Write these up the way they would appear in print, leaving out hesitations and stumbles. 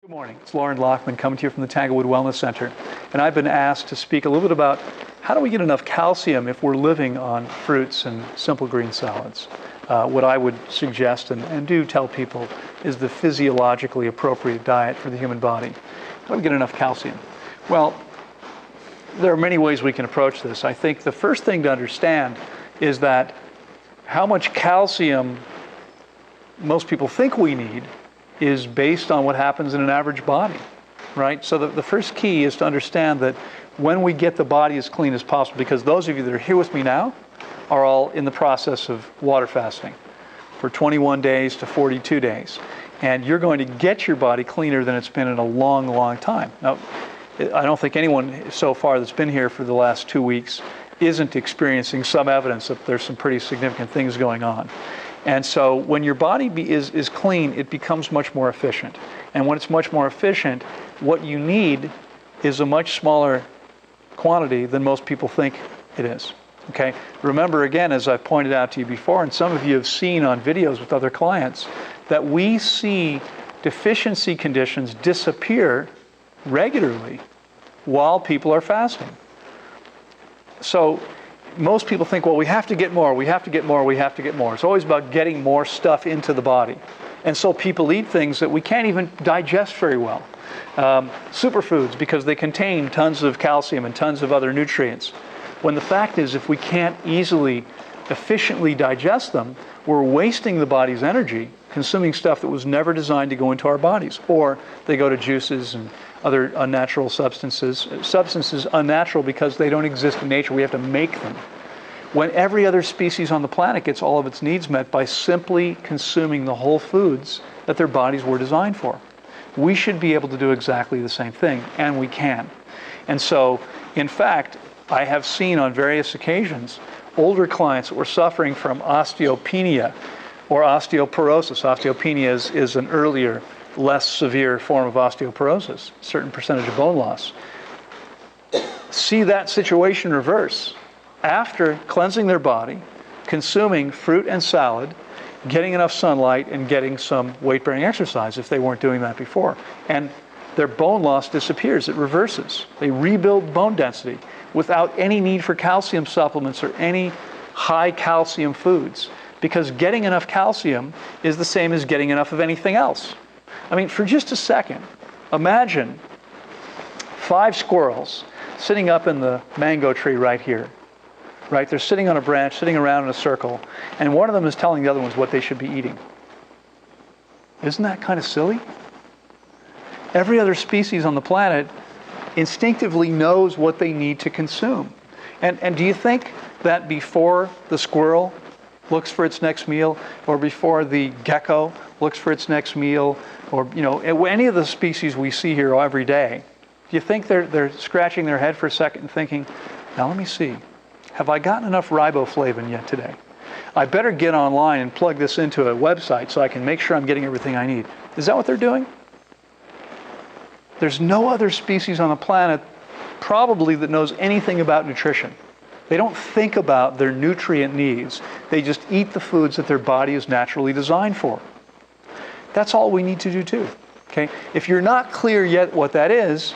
Good morning. It's Loren Lockman coming to you from the Tanglewood Wellness Center. And I've been asked to speak a little bit about how do we get enough calcium if we're living on fruits and simple green salads. What I would suggest and do tell people is the physiologically appropriate diet for the human body. How do we get enough calcium? Well, there are many ways we can approach this. I think the first thing to understand is that how much calcium most people think we need is based on what happens in an average body, right? So the first key is to understand that when we get the body as clean as possible, because those of you that are here with me now are all in the process of water fasting for 21 days to 42 days. And you're going to get your body cleaner than it's been in a long, long time. Now, I don't think anyone so far that's been here for the last 2 weeks isn't experiencing some evidence that there's some pretty significant things going on. And so when your body is clean, it becomes much more efficient. And when it's much more efficient, what you need is a much smaller quantity than most people think it is. Okay? Remember, again, as I've pointed out to you before, and some of you have seen on videos with other clients, that we see deficiency conditions disappear regularly while people are fasting. So most people think, well, we have to get more, we have to get more, we have to get more. It's always about getting more stuff into the body. And so people eat things that we can't even digest very well. Superfoods, because they contain tons of calcium and tons of other nutrients. When the fact is, if we can't easily, efficiently digest them, we're wasting the body's energy consuming stuff that was never designed to go into our bodies. Or they go to juices and other unnatural substances. Substances unnatural because they don't exist in nature. We have to make them. When every other species on the planet gets all of its needs met by simply consuming the whole foods that their bodies were designed for. We should be able to do exactly the same thing, and we can. And so, in fact, I have seen on various occasions older clients that were suffering from osteopenia or osteoporosis. Osteopenia is an earlier, less severe form of osteoporosis, a certain percentage of bone loss. See that situation reverse after cleansing their body, consuming fruit and salad, getting enough sunlight, and getting some weight-bearing exercise if they weren't doing that before. And their bone loss disappears, it reverses. They rebuild bone density without any need for calcium supplements or any high calcium foods, because getting enough calcium is the same as getting enough of anything else. I mean, for just a second, imagine 5 squirrels sitting up in the mango tree right here, right? They're sitting on a branch, sitting around in a circle, and one of them is telling the other ones what they should be eating. Isn't that kind of silly? Every other species on the planet instinctively knows what they need to consume. And do you think that before the squirrel looks for its next meal, or before the gecko looks for its next meal, or any of the species we see here every day, do you think they're scratching their head for a second and thinking, now let me see, have I gotten enough riboflavin yet today? I better get online and plug this into a website so I can make sure I'm getting everything I need. Is that what they're doing? There's no other species on the planet probably that knows anything about nutrition. They don't think about their nutrient needs. They just eat the foods that their body is naturally designed for. That's all we need to do too. Okay? If you're not clear yet what that is,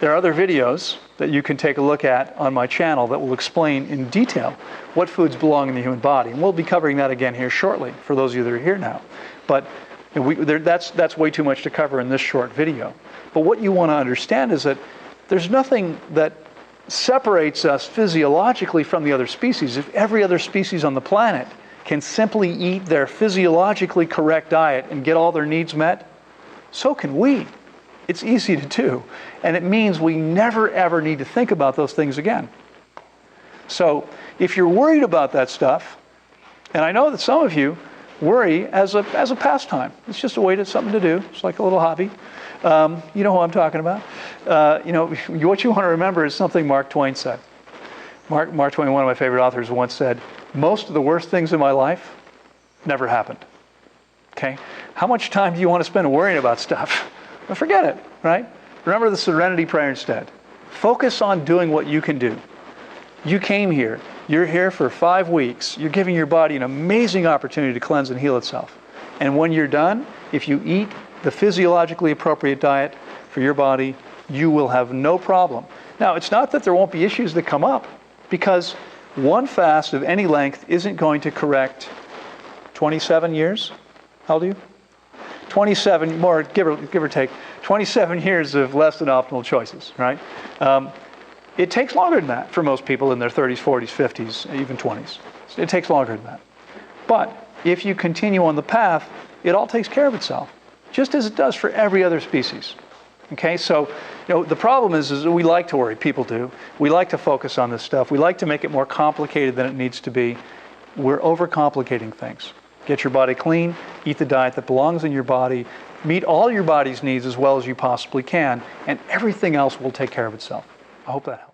there are other videos that you can take a look at on my channel that will explain in detail what foods belong in the human body. And we'll be covering that again here shortly for those of you that are here now. But that's way too much to cover in this short video. But what you want to understand is that there's nothing that separates us physiologically from the other species. If every other species on the planet can simply eat their physiologically correct diet and get all their needs met, so can we. It's easy to do. And it means we never ever need to think about those things again. So if you're worried about that stuff, and I know that some of you worry as a pastime. It's just a way to something to do. It's like a little hobby. You know who I'm talking about. What you want to remember is something Mark Twain said. Mark Twain, one of my favorite authors, once said, most of the worst things in my life never happened. Okay? How much time do you want to spend worrying about stuff? Well, forget it, right? Remember the serenity prayer instead. Focus on doing what you can do. You came here. You're here for 5 weeks. You're giving your body an amazing opportunity to cleanse and heal itself. And when you're done, if you eat the physiologically appropriate diet for your body, you will have no problem. Now, it's not that there won't be issues that come up, because one fast of any length isn't going to correct 27 years. How old are you? 27 more, give or take, 27 years of less than optimal choices, right? It takes longer than that for most people in their 30s, 40s, 50s, even 20s. It takes longer than that. But if you continue on the path, it all takes care of itself, just as it does for every other species. Okay, so the problem is that we like to worry, people do. We like to focus on this stuff. We like to make it more complicated than it needs to be. We're overcomplicating things. Get your body clean, eat the diet that belongs in your body, meet all your body's needs as well as you possibly can, and everything else will take care of itself. I hope that helps.